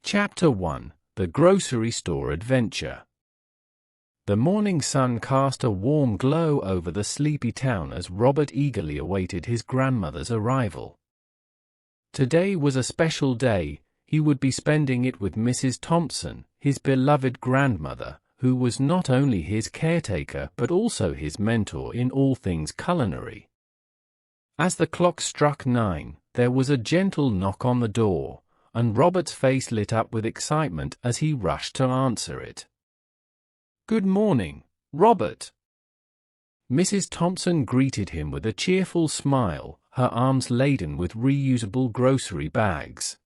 Chapter 1: The Grocery Store Adventure. The morning sun cast a warm glow over the sleepy town as Robert eagerly awaited his grandmother's arrival. Today was a special day. He would be spending it with Mrs. Thompson, his beloved grandmother, who was not only his caretaker but also his mentor in all things culinary. As the clock struck 9, there was a gentle knock on the door, and Robert's face lit up with excitement as he rushed to answer it. "Good morning, Robert." Mrs. Thompson greeted him with a cheerful smile, her arms laden with reusable grocery bags.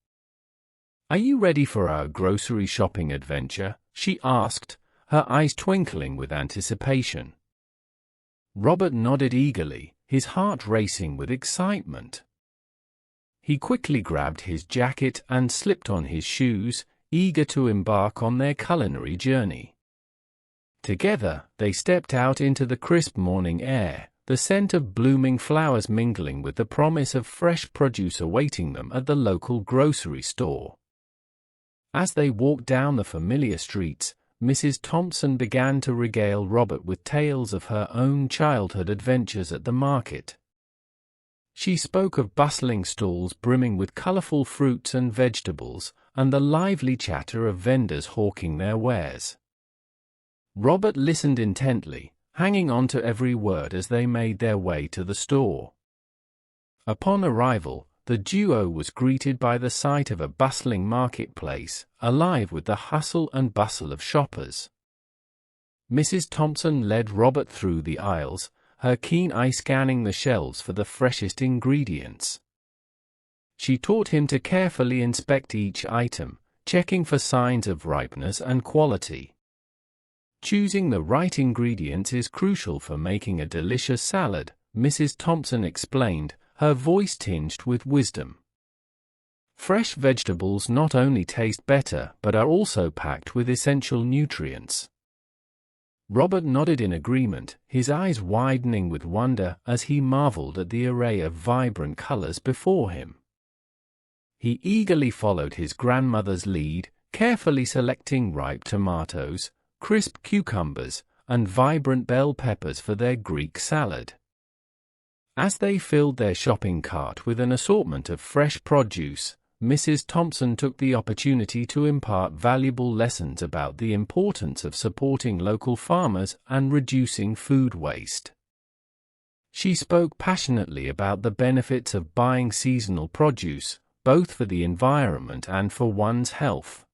"Are you ready for our grocery shopping adventure?" she asked, her eyes twinkling with anticipation. Robert nodded eagerly, his heart racing with excitement. He quickly grabbed his jacket and slipped on his shoes, eager to embark on their culinary journey. Together, they stepped out into the crisp morning air, the scent of blooming flowers mingling with the promise of fresh produce awaiting them at the local grocery store. As they walked down the familiar streets, Mrs. Thompson began to regale Robert with tales of her own childhood adventures at the market. She spoke of bustling stalls brimming with colorful fruits and vegetables, and the lively chatter of vendors hawking their wares. Robert listened intently, hanging on to every word as they made their way to the store. Upon arrival, the duo was greeted by the sight of a bustling marketplace, alive with the hustle and bustle of shoppers. Mrs. Thompson led Robert through the aisles, her keen eye scanning the shelves for the freshest ingredients. She taught him to carefully inspect each item, checking for signs of ripeness and quality. Choosing the right ingredients is crucial for making a delicious salad, Mrs. Thompson explained, her voice tinged with wisdom. Fresh vegetables not only taste better but are also packed with essential nutrients. Robert nodded in agreement, his eyes widening with wonder as he marveled at the array of vibrant colors before him. He eagerly followed his grandmother's lead, carefully selecting ripe tomatoes, crisp cucumbers, and vibrant bell peppers for their Greek salad. As they filled their shopping cart with an assortment of fresh produce, Mrs. Thompson took the opportunity to impart valuable lessons about the importance of supporting local farmers and reducing food waste. She spoke passionately about the benefits of buying seasonal produce, both for the environment and for one's health.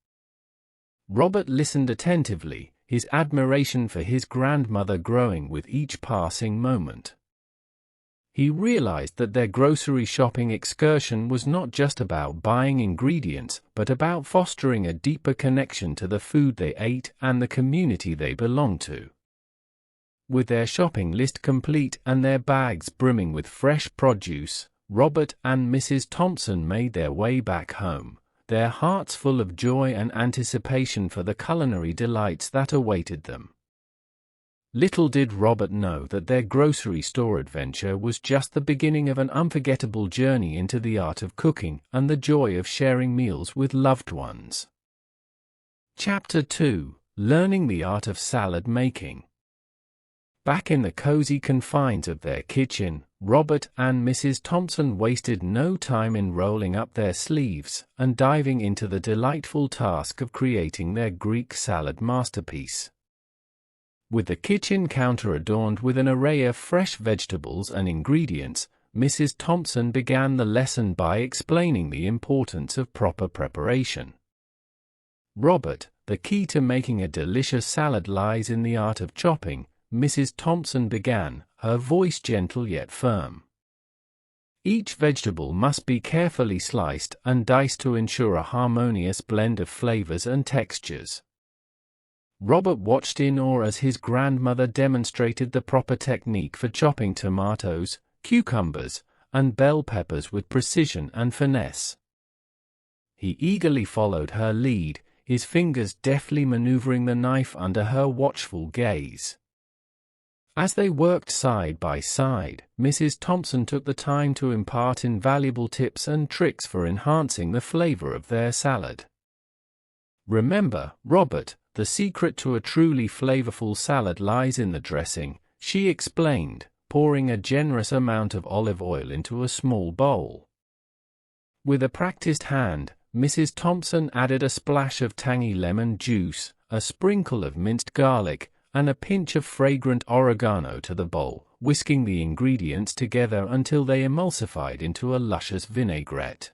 Robert listened attentively, his admiration for his grandmother growing with each passing moment. He realized that their grocery shopping excursion was not just about buying ingredients, but about fostering a deeper connection to the food they ate and the community they belonged to. With their shopping list complete and their bags brimming with fresh produce, Robert and Mrs. Thompson made their way back home, their hearts full of joy and anticipation for the culinary delights that awaited them. Little did Robert know that their grocery store adventure was just the beginning of an unforgettable journey into the art of cooking and the joy of sharing meals with loved ones. Chapter 2: Learning the Art of Salad Making. Back in the cozy confines of their kitchen, Robert and Mrs. Thompson wasted no time in rolling up their sleeves and diving into the delightful task of creating their Greek salad masterpiece. With the kitchen counter adorned with an array of fresh vegetables and ingredients, Mrs. Thompson began the lesson by explaining the importance of proper preparation. "Robert, the key to making a delicious salad lies in the art of chopping," Mrs. Thompson began, her voice gentle yet firm. "Each vegetable must be carefully sliced and diced to ensure a harmonious blend of flavors and textures." Robert watched in awe as his grandmother demonstrated the proper technique for chopping tomatoes, cucumbers, and bell peppers with precision and finesse. He eagerly followed her lead, his fingers deftly maneuvering the knife under her watchful gaze. As they worked side by side, Mrs. Thompson took the time to impart invaluable tips and tricks for enhancing the flavor of their salad. "Remember, Robert, the secret to a truly flavorful salad lies in the dressing," she explained, pouring a generous amount of olive oil into a small bowl. With a practiced hand, Mrs. Thompson added a splash of tangy lemon juice, a sprinkle of minced garlic, and a pinch of fragrant oregano to the bowl, whisking the ingredients together until they emulsified into a luscious vinaigrette.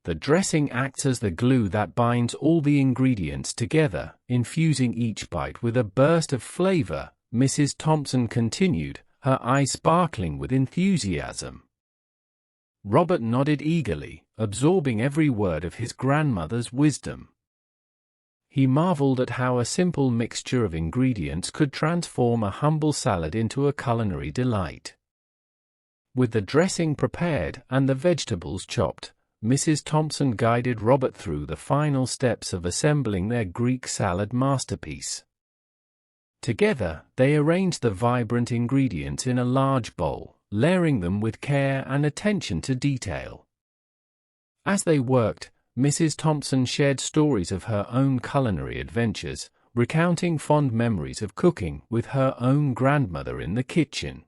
The dressing acts as the glue that binds all the ingredients together, infusing each bite with a burst of flavor, Mrs. Thompson continued, her eyes sparkling with enthusiasm. Robert nodded eagerly, absorbing every word of his grandmother's wisdom. He marveled at how a simple mixture of ingredients could transform a humble salad into a culinary delight. With the dressing prepared and the vegetables chopped, Mrs. Thompson guided Robert through the final steps of assembling their Greek salad masterpiece. Together, they arranged the vibrant ingredients in a large bowl, layering them with care and attention to detail. As they worked, Mrs. Thompson shared stories of her own culinary adventures, recounting fond memories of cooking with her own grandmother in the kitchen.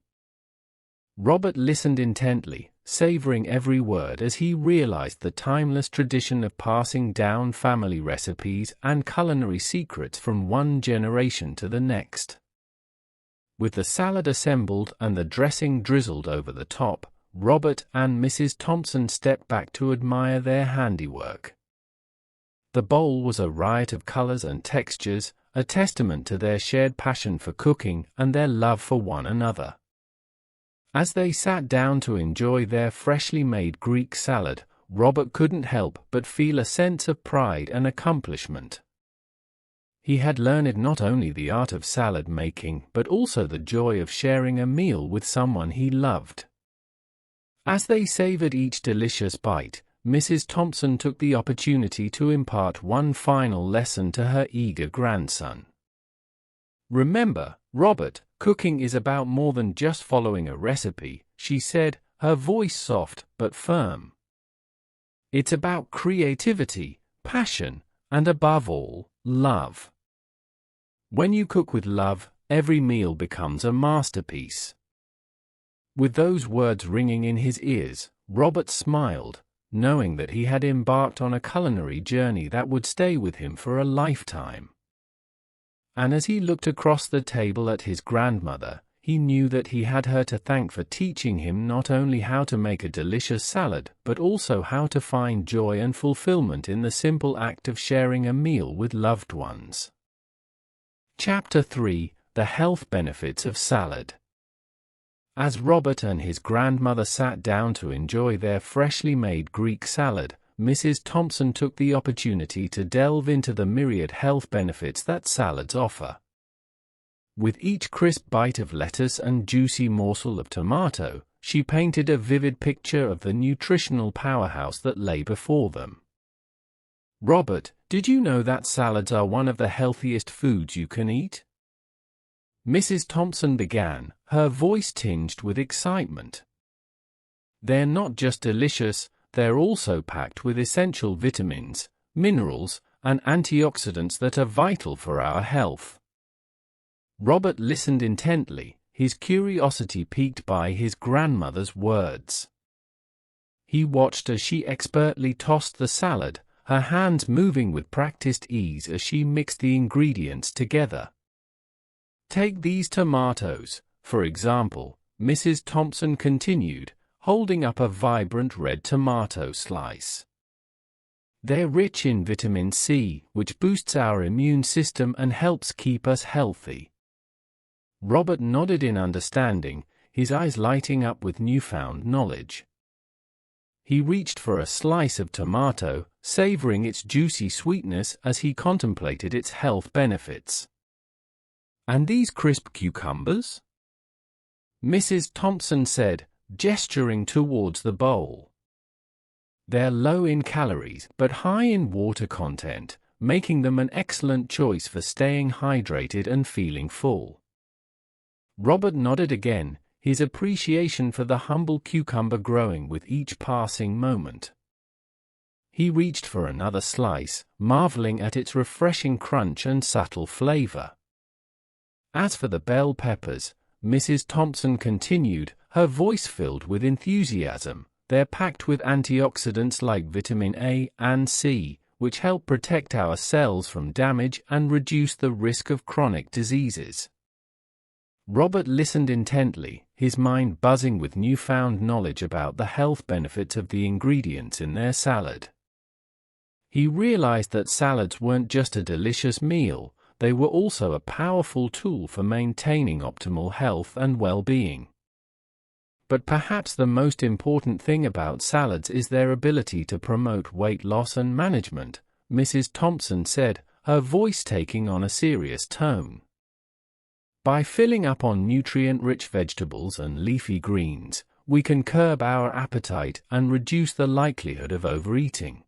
Robert listened intently, savoring every word as he realized the timeless tradition of passing down family recipes and culinary secrets from one generation to the next. With the salad assembled and the dressing drizzled over the top, Robert and Mrs. Thompson stepped back to admire their handiwork. The bowl was a riot of colors and textures, a testament to their shared passion for cooking and their love for one another. As they sat down to enjoy their freshly made Greek salad, Robert couldn't help but feel a sense of pride and accomplishment. He had learned not only the art of salad making but also the joy of sharing a meal with someone he loved. As they savored each delicious bite, Mrs. Thompson took the opportunity to impart one final lesson to her eager grandson. "Remember, Robert, cooking is about more than just following a recipe," she said, her voice soft but firm. "It's about creativity, passion, and above all, love. When you cook with love, every meal becomes a masterpiece." With those words ringing in his ears, Robert smiled, knowing that he had embarked on a culinary journey that would stay with him for a lifetime. And as he looked across the table at his grandmother, he knew that he had her to thank for teaching him not only how to make a delicious salad, but also how to find joy and fulfillment in the simple act of sharing a meal with loved ones. Chapter 3: The Health Benefits of Salad. As Robert and his grandmother sat down to enjoy their freshly made Greek salad, Mrs. Thompson took the opportunity to delve into the myriad health benefits that salads offer. With each crisp bite of lettuce and juicy morsel of tomato, she painted a vivid picture of the nutritional powerhouse that lay before them. "Robert, did you know that salads are one of the healthiest foods you can eat?" Mrs. Thompson began, her voice tinged with excitement. "They're not just delicious, they're also packed with essential vitamins, minerals, and antioxidants that are vital for our health." Robert listened intently, his curiosity piqued by his grandmother's words. He watched as she expertly tossed the salad, her hands moving with practiced ease as she mixed the ingredients together. "Take these tomatoes, for example," Mrs. Thompson continued, holding up a vibrant red tomato slice. "They're rich in vitamin C, which boosts our immune system and helps keep us healthy." Robert nodded in understanding, his eyes lighting up with newfound knowledge. He reached for a slice of tomato, savoring its juicy sweetness as he contemplated its health benefits. "And these crisp cucumbers?" Mrs. Thompson said, gesturing towards the bowl. "They're low in calories but high in water content, making them an excellent choice for staying hydrated and feeling full." Robert nodded again, his appreciation for the humble cucumber growing with each passing moment. He reached for another slice, marveling at its refreshing crunch and subtle flavor. As for the bell peppers, Mrs. Thompson continued, her voice filled with enthusiasm, they're packed with antioxidants like vitamin A and C, which help protect our cells from damage and reduce the risk of chronic diseases. Robert listened intently, his mind buzzing with newfound knowledge about the health benefits of the ingredients in their salad. He realized that salads weren't just a delicious meal, they were also a powerful tool for maintaining optimal health and well-being. But perhaps the most important thing about salads is their ability to promote weight loss and management, Mrs. Thompson said, her voice taking on a serious tone. By filling up on nutrient-rich vegetables and leafy greens, we can curb our appetite and reduce the likelihood of overeating.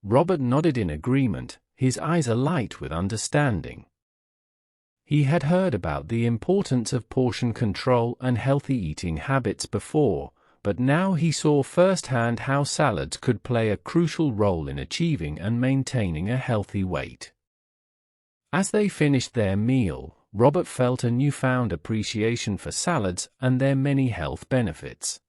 Robert nodded in agreement, his eyes alight with understanding. He had heard about the importance of portion control and healthy eating habits before, but now he saw firsthand how salads could play a crucial role in achieving and maintaining a healthy weight. As they finished their meal, Robert felt a newfound appreciation for salads and their many health benefits.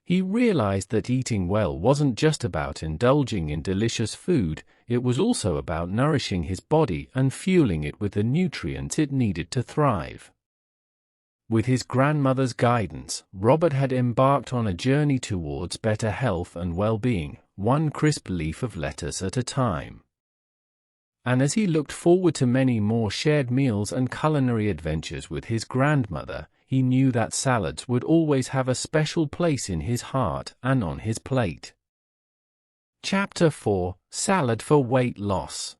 He realized that eating well wasn't just about indulging in delicious food, it was also about nourishing his body and fueling it with the nutrients it needed to thrive. With his grandmother's guidance, Robert had embarked on a journey towards better health and well-being, one crisp leaf of lettuce at a time. And as he looked forward to many more shared meals and culinary adventures with his grandmother, he knew that salads would always have a special place in his heart and on his plate. Chapter 4: Salad for Weight Loss.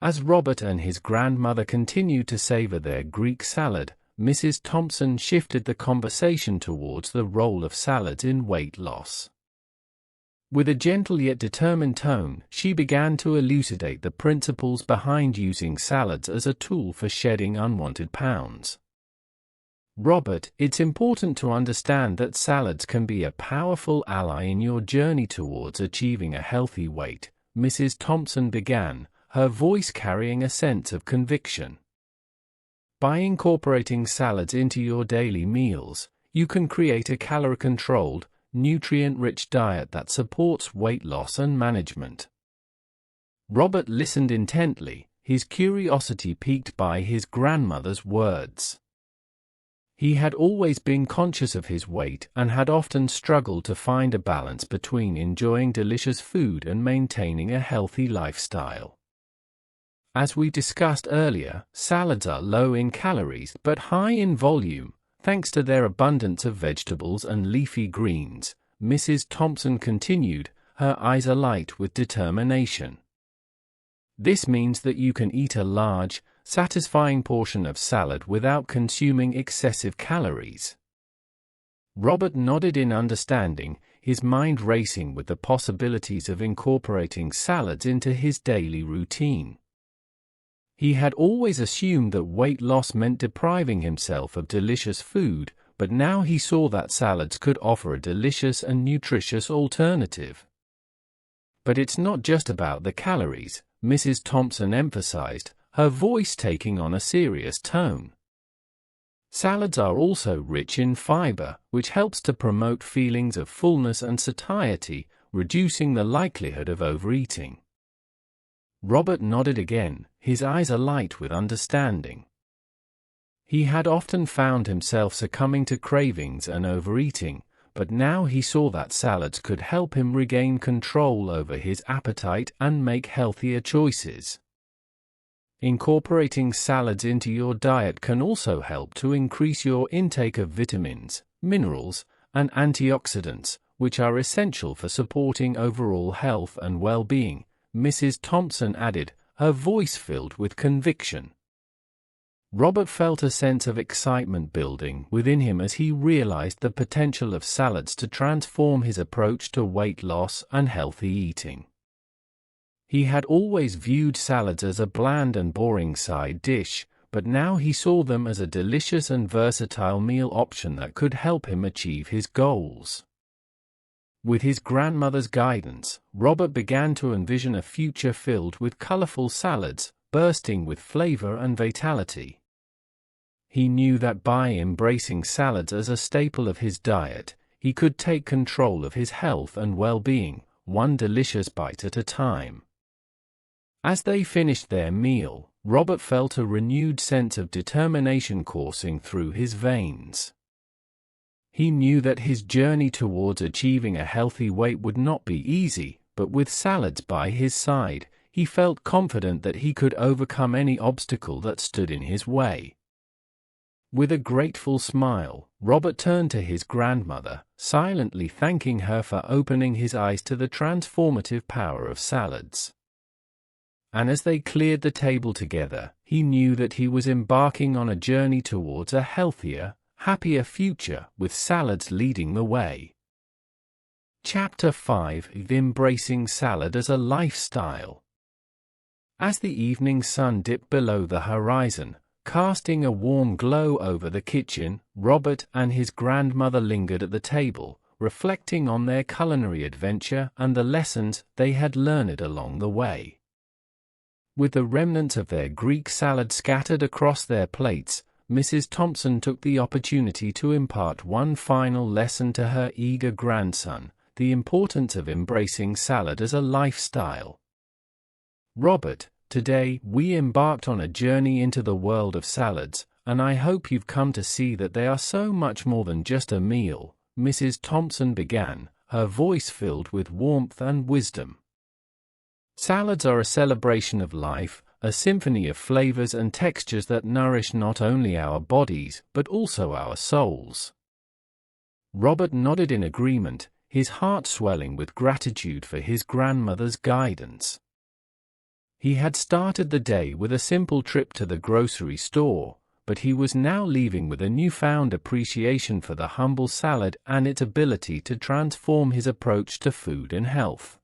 As Robert and his grandmother continued to savor their Greek salad, Mrs. Thompson shifted the conversation towards the role of salads in weight loss. With a gentle yet determined tone, she began to elucidate the principles behind using salads as a tool for shedding unwanted pounds. Robert, it's important to understand that salads can be a powerful ally in your journey towards achieving a healthy weight, Mrs. Thompson began, her voice carrying a sense of conviction. By incorporating salads into your daily meals, you can create a calorie-controlled, nutrient-rich diet that supports weight loss and management. Robert listened intently, his curiosity piqued by his grandmother's words. He had always been conscious of his weight and had often struggled to find a balance between enjoying delicious food and maintaining a healthy lifestyle. As we discussed earlier, salads are low in calories but high in volume, thanks to their abundance of vegetables and leafy greens, Mrs. Thompson continued, her eyes alight with determination. This means that you can eat a large, satisfying portion of salad without consuming excessive calories. Robert nodded in understanding, his mind racing with the possibilities of incorporating salads into his daily routine. He had always assumed that weight loss meant depriving himself of delicious food, but now he saw that salads could offer a delicious and nutritious alternative. But it's not just about the calories, Mrs. Thompson emphasized, her voice taking on a serious tone. Salads are also rich in fiber, which helps to promote feelings of fullness and satiety, reducing the likelihood of overeating. Robert nodded again, his eyes alight with understanding. He had often found himself succumbing to cravings and overeating, but now he saw that salads could help him regain control over his appetite and make healthier choices. Incorporating salads into your diet can also help to increase your intake of vitamins, minerals, and antioxidants, which are essential for supporting overall health and well-being, Mrs. Thompson added, her voice filled with conviction. Robert felt a sense of excitement building within him as he realized the potential of salads to transform his approach to weight loss and healthy eating. He had always viewed salads as a bland and boring side dish, but now he saw them as a delicious and versatile meal option that could help him achieve his goals. With his grandmother's guidance, Robert began to envision a future filled with colorful salads, bursting with flavor and vitality. He knew that by embracing salads as a staple of his diet, he could take control of his health and well-being, one delicious bite at a time. As they finished their meal, Robert felt a renewed sense of determination coursing through his veins. He knew that his journey towards achieving a healthy weight would not be easy, but with salads by his side, he felt confident that he could overcome any obstacle that stood in his way. With a grateful smile, Robert turned to his grandmother, silently thanking her for opening his eyes to the transformative power of salads. And as they cleared the table together, he knew that he was embarking on a journey towards a healthier, happier future, with salads leading the way. Chapter 5: Embracing Salad as a Lifestyle. As the evening sun dipped below the horizon, casting a warm glow over the kitchen, Robert and his grandmother lingered at the table, reflecting on their culinary adventure and the lessons they had learned along the way. With the remnants of their Greek salad scattered across their plates, Mrs. Thompson took the opportunity to impart one final lesson to her eager grandson: the importance of embracing salad as a lifestyle. Robert, today we embarked on a journey into the world of salads, and I hope you've come to see that they are so much more than just a meal, Mrs. Thompson began, her voice filled with warmth and wisdom. Salads are a celebration of life, a symphony of flavors and textures that nourish not only our bodies but also our souls. Robert nodded in agreement, his heart swelling with gratitude for his grandmother's guidance. He had started the day with a simple trip to the grocery store, but he was now leaving with a newfound appreciation for the humble salad and its ability to transform his approach to food and health.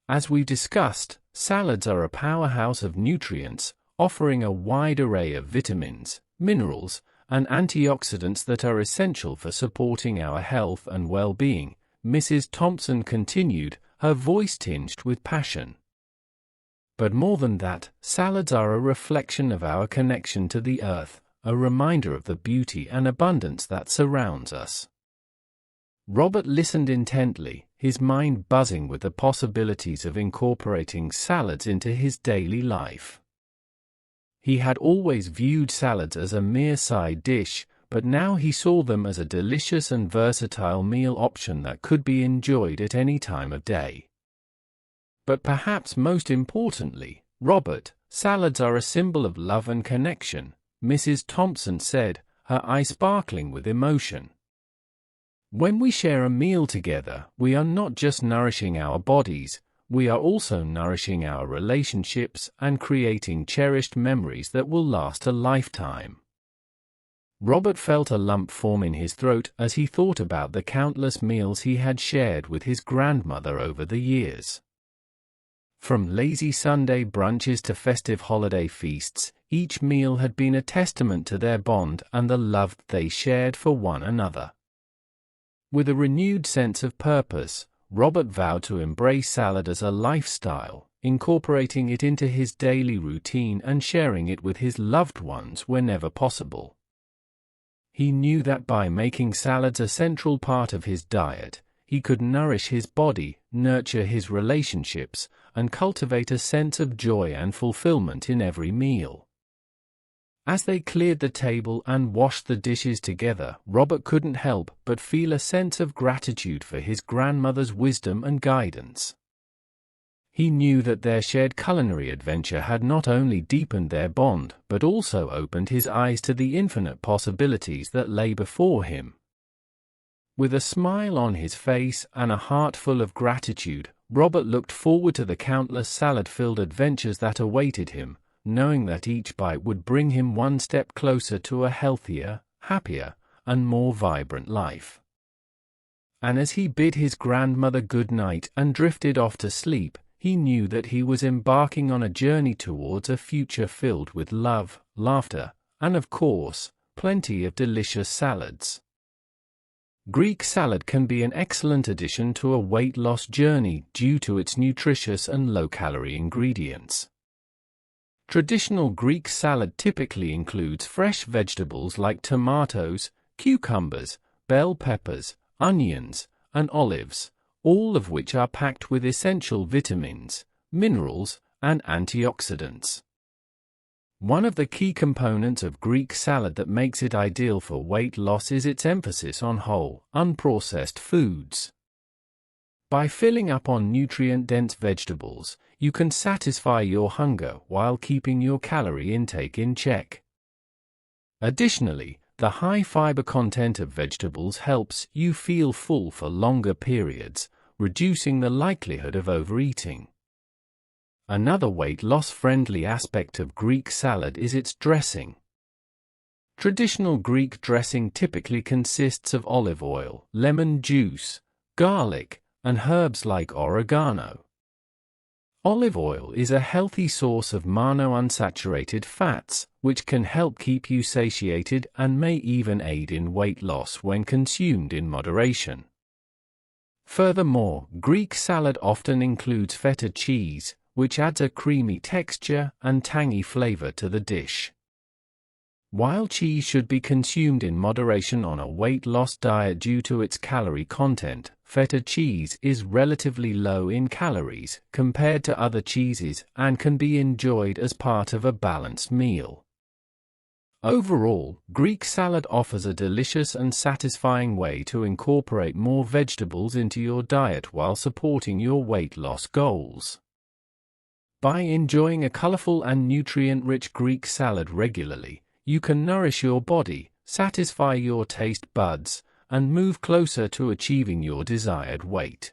As we discussed, salads are a powerhouse of nutrients, offering a wide array of vitamins, minerals, and antioxidants that are essential for supporting our health and well-being, Mrs. Thompson continued, her voice tinged with passion. But more than that, salads are a reflection of our connection to the earth, a reminder of the beauty and abundance that surrounds us. Robert listened intently, his mind buzzing with the possibilities of incorporating salads into his daily life. He had always viewed salads as a mere side dish, but now he saw them as a delicious and versatile meal option that could be enjoyed at any time of day. But perhaps most importantly, Robert, salads are a symbol of love and connection, Mrs. Thompson said, her eyes sparkling with emotion. When we share a meal together, we are not just nourishing our bodies, we are also nourishing our relationships and creating cherished memories that will last a lifetime. Robert felt a lump form in his throat as he thought about the countless meals he had shared with his grandmother over the years. From lazy Sunday brunches to festive holiday feasts, each meal had been a testament to their bond and the love they shared for one another. With a renewed sense of purpose, Robert vowed to embrace salad as a lifestyle, incorporating it into his daily routine and sharing it with his loved ones whenever possible. He knew that by making salads a central part of his diet, he could nourish his body, nurture his relationships, and cultivate a sense of joy and fulfillment in every meal. As they cleared the table and washed the dishes together, Robert couldn't help but feel a sense of gratitude for his grandmother's wisdom and guidance. He knew that their shared culinary adventure had not only deepened their bond but also opened his eyes to the infinite possibilities that lay before him. With a smile on his face and a heart full of gratitude, Robert looked forward to the countless salad-filled adventures that awaited him, knowing that each bite would bring him one step closer to a healthier, happier, and more vibrant life. And as he bid his grandmother good night and drifted off to sleep, he knew that he was embarking on a journey towards a future filled with love, laughter, and of course, plenty of delicious salads. Greek salad can be an excellent addition to a weight loss journey due to its nutritious and low-calorie ingredients. Traditional Greek salad typically includes fresh vegetables like tomatoes, cucumbers, bell peppers, onions, and olives, all of which are packed with essential vitamins, minerals, and antioxidants. One of the key components of Greek salad that makes it ideal for weight loss is its emphasis on whole, unprocessed foods. By filling up on nutrient-dense vegetables, you can satisfy your hunger while keeping your calorie intake in check. Additionally, the high fiber content of vegetables helps you feel full for longer periods, reducing the likelihood of overeating. Another weight loss-friendly aspect of Greek salad is its dressing. Traditional Greek dressing typically consists of olive oil, lemon juice, garlic, and herbs like oregano. Olive oil is a healthy source of monounsaturated fats, which can help keep you satiated and may even aid in weight loss when consumed in moderation. Furthermore, Greek salad often includes feta cheese, which adds a creamy texture and tangy flavor to the dish. While cheese should be consumed in moderation on a weight loss diet due to its calorie content, feta cheese is relatively low in calories compared to other cheeses and can be enjoyed as part of a balanced meal. Overall, Greek salad offers a delicious and satisfying way to incorporate more vegetables into your diet while supporting your weight loss goals. By enjoying a colorful and nutrient-rich Greek salad regularly, you can nourish your body, satisfy your taste buds, and move closer to achieving your desired weight.